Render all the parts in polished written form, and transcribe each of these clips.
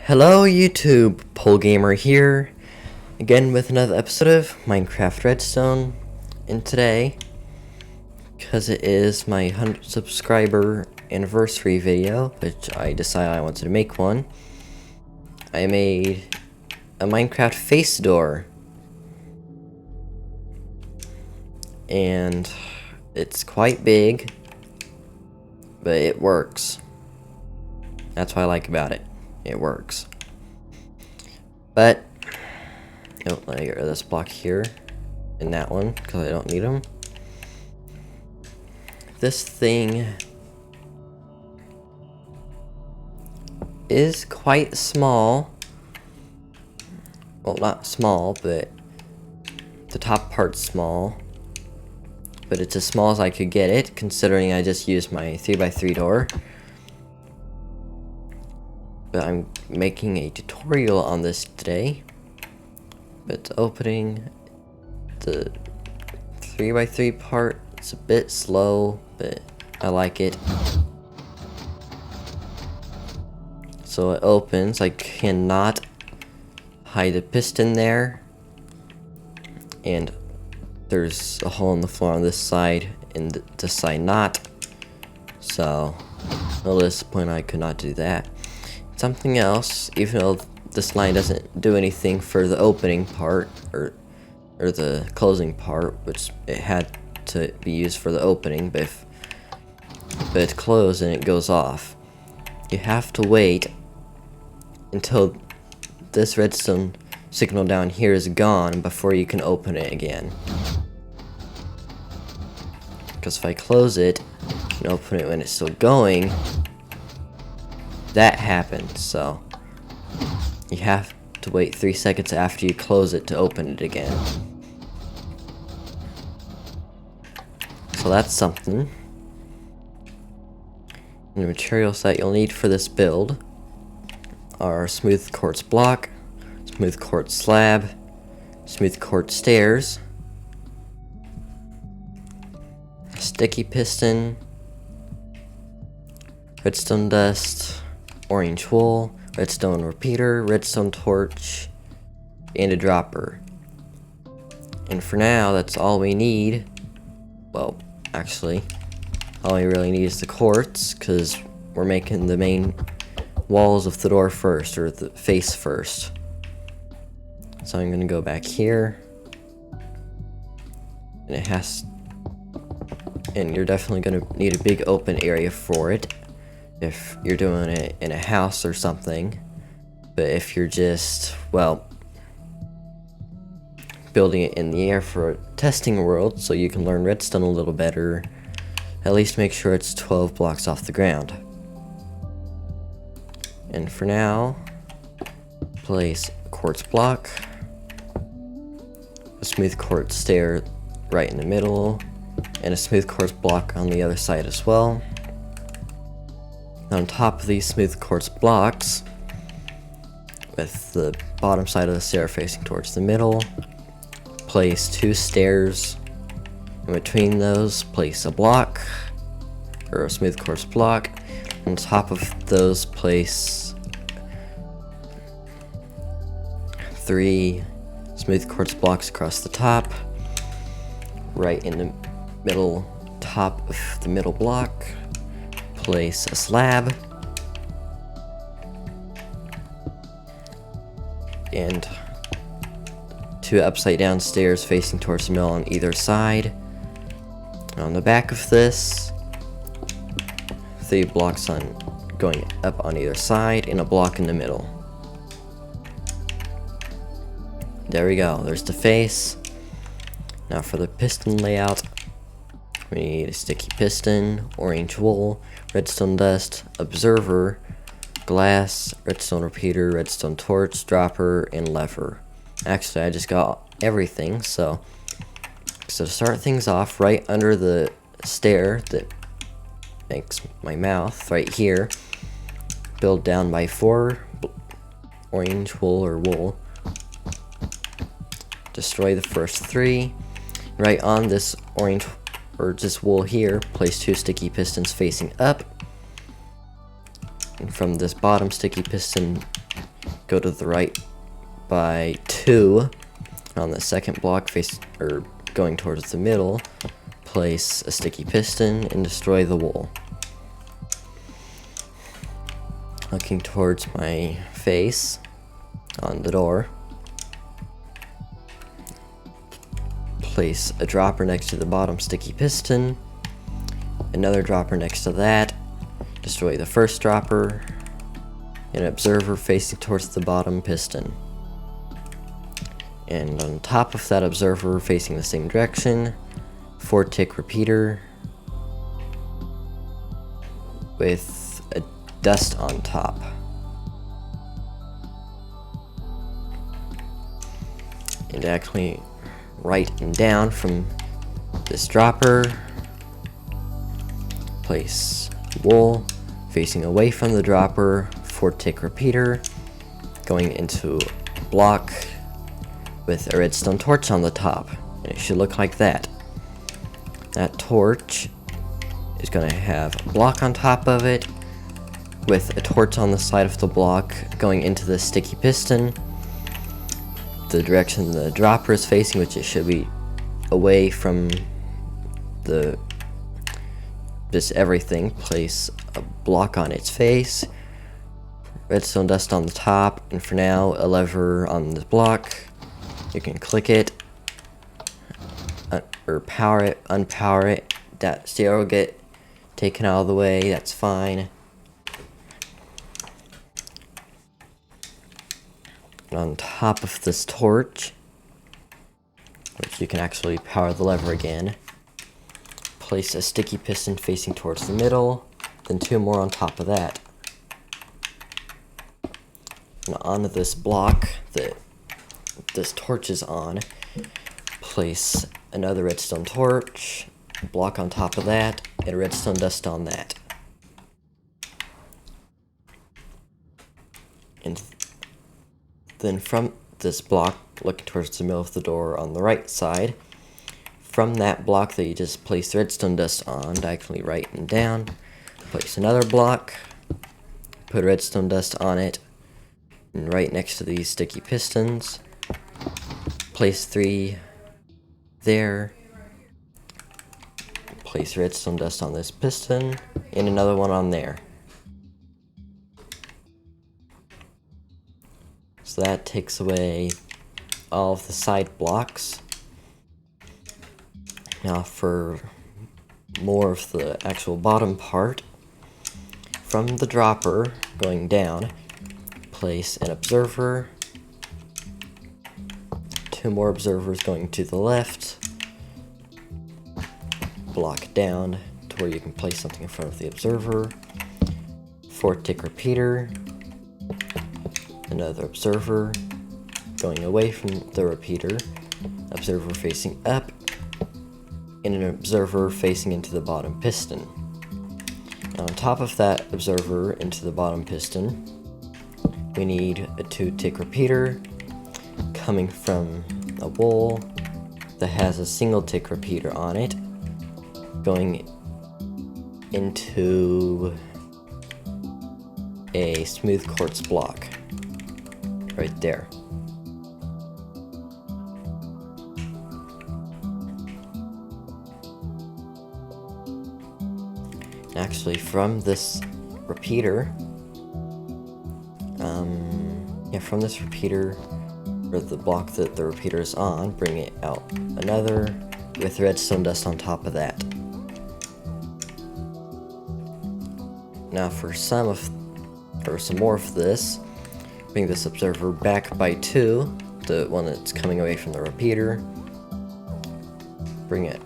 Hello YouTube, Pole Gamer here, again with another episode of Minecraft Redstone. And today, because it is my 100 subscriber anniversary video, which I decided I wanted to make one, I made a Minecraft face door. And it's quite big, but it works. That's what I like about it. It works. But let me get rid of this block here and that one because I don't need them. This thing is quite small. Well, not small, but the top part's small. But it's as small as I could get it, considering I just used my 3x3 door. But I'm making a tutorial on this today. But opening the 3x3 part, it's a bit slow, but I like it. So it opens. I cannot hide a piston there. And there's a hole in the floor on this side and this side not. So at this point I could not do that. Something else, even though this line doesn't do anything for the opening part or the closing part, which it had to be used for the opening, but it's closed and it goes off. You have to wait until this redstone signal down here is gone before you can open it again. Because if I close it and open it when it's still going, that happens. So you have to wait 3 seconds after you close it to open it again. So that's something. And the materials that you'll need for this build are smooth quartz block, smooth quartz slab, smooth quartz stairs, sticky piston, redstone dust, orange wool, redstone repeater, redstone torch, and a dropper. And for now, that's all we need. Well, actually, all we really need is the quartz, because we're making the main walls of the door first, or the face first. So I'm going to go back here. And you're definitely going to need a big open area for it if you're doing it in a house or something. But if you're just, well, building it in the air for a testing world so you can learn redstone a little better, at least make sure it's 12 blocks off the ground. And for now, place a quartz block, a smooth quartz stair right in the middle, and a smooth quartz block on the other side as well. On top of these smooth quartz blocks, with the bottom side of the stair facing towards the middle, place 2 stairs. In between those, place a block, or a smooth quartz block. On top of those, place 3 smooth quartz blocks across the top. Right in the middle, top of the middle block, place a slab, and 2 upside down stairs facing towards the middle on either side. On the back of this, 3 blocks going up on either side, and a block in the middle. There we go, there's the face. Now for the piston layout, we need a sticky piston, orange wool, redstone dust, observer, glass, redstone repeater, redstone torch, dropper, and lever. Actually, I just got everything, so to start things off, right under the stair that makes my mouth, right here, build down by 4 orange wool or wool. Destroy the first 3. Right on this orange or just wool here, place 2 sticky pistons facing up. And from this bottom sticky piston go to the right by 2. On the second block, going towards the middle, place a sticky piston and destroy the wool. Looking towards my face on the door, place a dropper next to the bottom sticky piston, another dropper next to that, destroy the first dropper, an observer facing towards the bottom piston. And on top of that observer facing the same direction, 4-tick repeater with a dust on top. And actually right and down from this dropper, place wool facing away from the dropper, 4-tick repeater, going into a block with a redstone torch on the top. And it should look like that. That torch is going to have a block on top of it with a torch on the side of the block going into the sticky piston. The direction the dropper is facing, which it should be away from just everything. Place a block on its face, redstone dust on the top, and for now a lever on the block. You can click it or power it, unpower it. That stereo will get taken out of the way, that's fine. And on top of this torch, which you can actually power the lever again, place a sticky piston facing towards the middle, then 2 more on top of that. And on this block that this torch is on, place another redstone torch, block on top of that, and redstone dust on that. And then from this block, looking towards the middle of the door on the right side, from that block that you just placed redstone dust on, diagonally right and down, place another block, put redstone dust on it, and right next to these sticky pistons, place 3 there, place redstone dust on this piston, and another one on there. So that takes away all of the side blocks. Now for more of the actual bottom part, from the dropper going down, place an observer, 2 more observers going to the left, block down to where you can place something in front of the observer, 4-tick repeater, another observer going away from the repeater, observer facing up, and an observer facing into the bottom piston. And on top of that observer into the bottom piston, we need a 2-tick repeater coming from a wool that has a single-tick repeater on it, going into a smooth quartz block right there. Actually, from this repeater, from this repeater, or the block that the repeater is on, bring it out another with redstone dust on top of that. Now for some more of this, bring this observer back by 2, the one that's coming away from the repeater. Bring it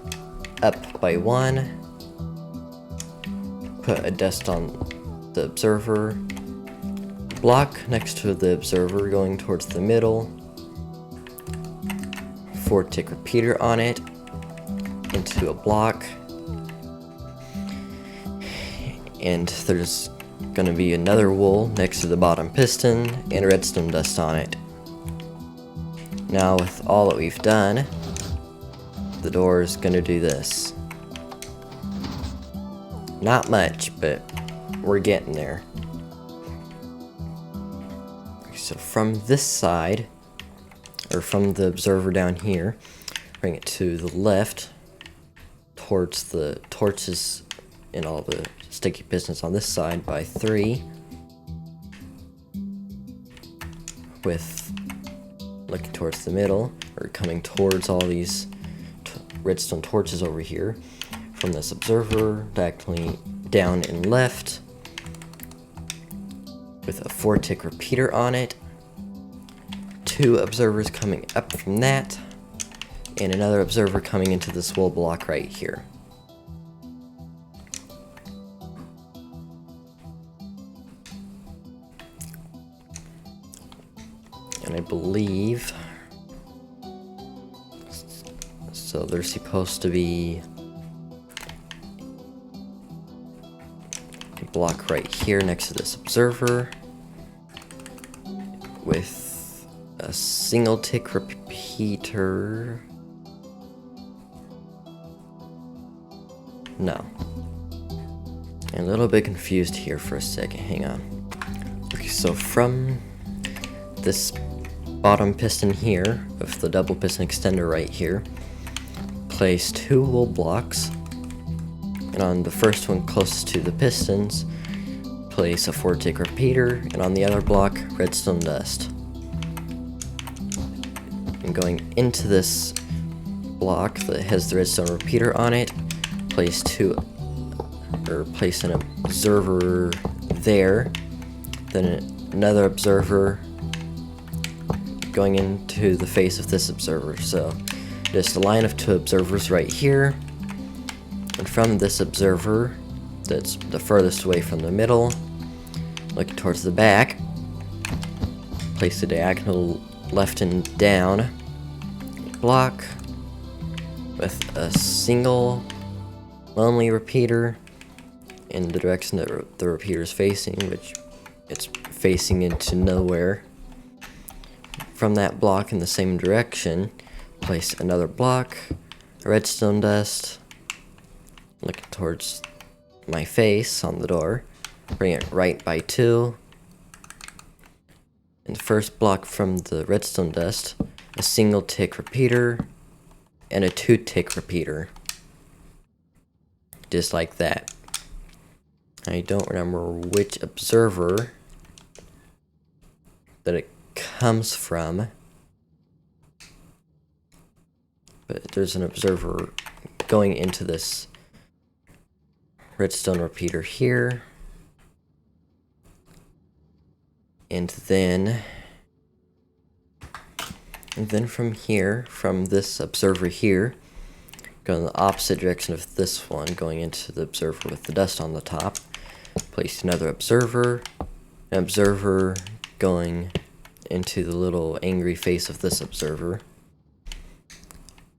up by 1. Put a dust on the observer. Block next to the observer going towards the middle. 4-tick repeater on it into a block. And there's gonna be another wool next to the bottom piston and redstone dust on it. Now with all that we've done, the door is gonna do this. Not much, but we're getting there. So from this side, or from the observer down here, bring it to the left towards the torches and all the sticky pistons on this side by 3, with looking towards the middle, or coming towards all these redstone torches over here. From this observer, diagonally down and left, with a 4-tick repeater on it, 2 observers coming up from that, and another observer coming into this wool block right here. And I believe, so there's supposed to be a block right here next to this observer with a single tick repeater. No. I'm a little bit confused here for a second. Hang on. Okay, so from this bottom piston here, with the double piston extender right here, place 2 wool blocks, and on the first one closest to the pistons, place a 4-tick repeater, and on the other block, redstone dust. And going into this block that has the redstone repeater on it, place an observer there, then another observer going into the face of this observer. So just a line of 2 observers right here, and from this observer that's the furthest away from the middle, looking towards the back, place a diagonal left and down block with a single lonely repeater in the direction that the repeater is facing, which it's facing into nowhere. From that block in the same direction, place another block, redstone dust, looking towards my face on the door, bring it right by 2. And the first block from the redstone dust, a single tick repeater, and a 2-tick repeater. Just like that. I don't remember which observer that it comes from, but there's an observer going into this redstone repeater here, and then from here, from this observer here, go in the opposite direction of this one, going into the observer with the dust on the top, place another observer, an observer going into the little angry face of this observer,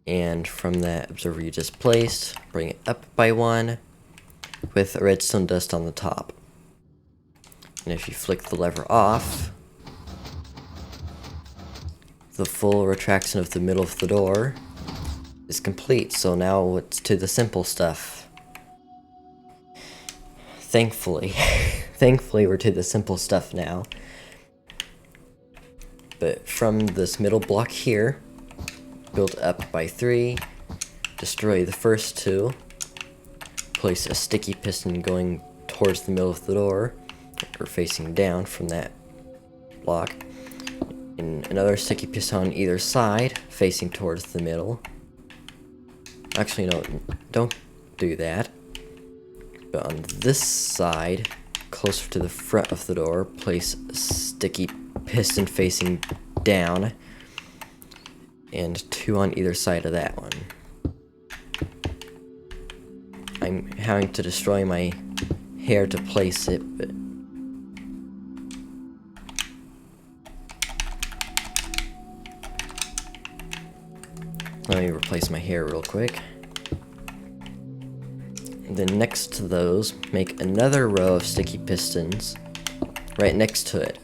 and from that observer you just placed, bring it up by 1 with a redstone dust on the top. And if you flick the lever off, the full retraction of the middle of the door is complete. So now it's to the simple stuff. Thankfully. Thankfully we're to the simple stuff now. But from this middle block here, build up by 3, destroy the first 2, place a sticky piston going towards the middle of the door, or facing down from that block, and another sticky piston on either side, facing towards the middle. Actually, no, don't do that. But on this side, closer to the front of the door, place a sticky piston facing down, and 2 on either side of that one. I'm having to destroy my hair to place it, but let me replace my hair real quick. And then next to those, make another row of sticky pistons right next to it.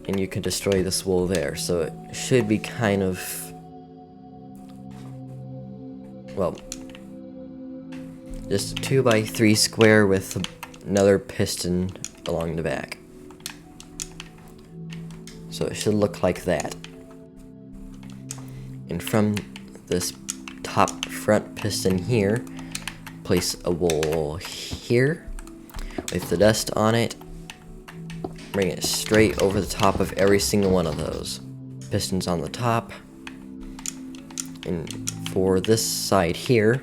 And you can destroy this wool there. So it should be kind of, well, just a 2x3 square with another piston along the back. So it should look like that. And from this top front piston here, place a wool here with the dust on it. Bring it straight over the top of every single one of those. Pistons on the top. And for this side here,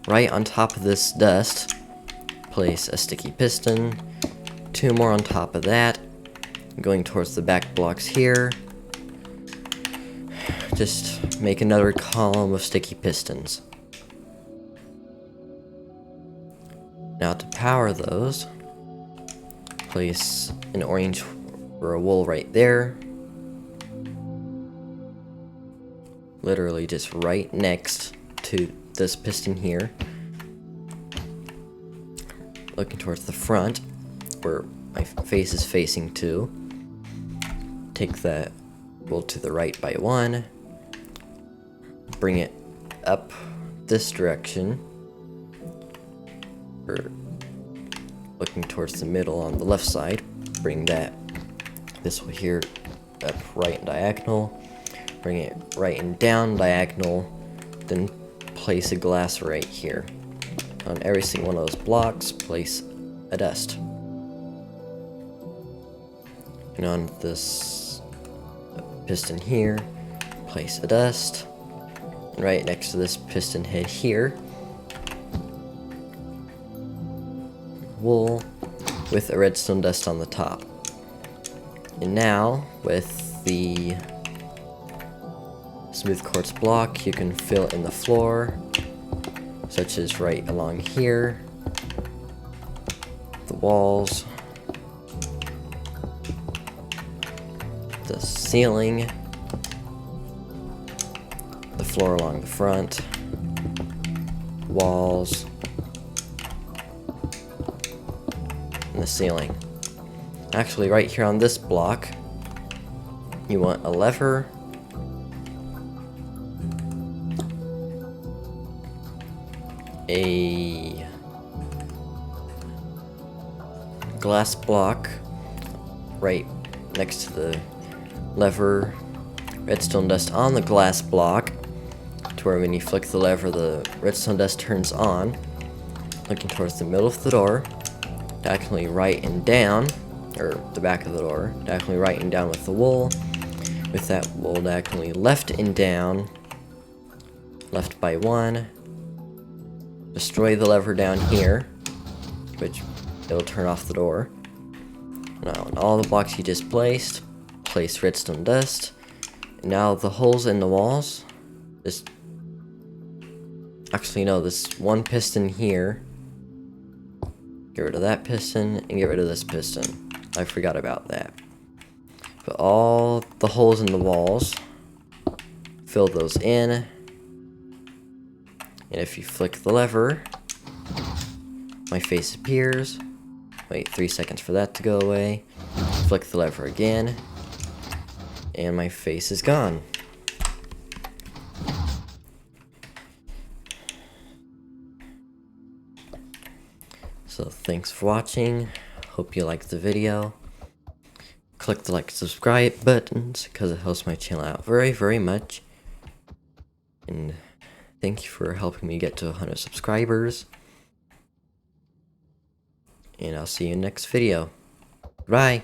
right on top of this dust, place a sticky piston. 2 more on top of that. Going towards the back blocks here. Just make another column of sticky pistons. Now to power those, place an orange or a wool right there. Literally just right next to this piston here. Looking towards the front, where my face is facing to. Take that wool to the right by 1. Bring it up this direction. Or looking towards the middle on the left side. Bring this one here up right and diagonal. Bring it right and down diagonal. Then place a glass right here. On every single one of those blocks, place a dust. And on this piston here, place a dust. And right next to this piston head here, wool with a redstone dust on the top. And now, with the smooth quartz block, you can fill in the floor, such as right along here, the walls, the ceiling, the floor along the front, walls, and the ceiling. Actually, right here on this block, you want a lever, a glass block right next to the lever, redstone dust on the glass block, to where when you flick the lever, the redstone dust turns on. Looking towards the middle of the door, diagonally right and down, or the back of the door, diagonally right and down with the wool. With that wool diagonally left and down, left by 1. Destroy the lever down here, which it'll turn off the door. Now, on all the blocks you just placed, place redstone dust. And now the holes in the walls, actually no, this one piston here, get rid of that piston and get rid of this piston. I forgot about that. But all the holes in the walls, fill those in. And if you flick the lever, my face appears. Wait 3 seconds for that to go away. Flick the lever again, and my face is gone. So thanks for watching. Hope you liked the video. Click the like and subscribe buttons because it helps my channel out very, very much. And thank you for helping me get to 100 subscribers. And I'll see you in the next video. Bye.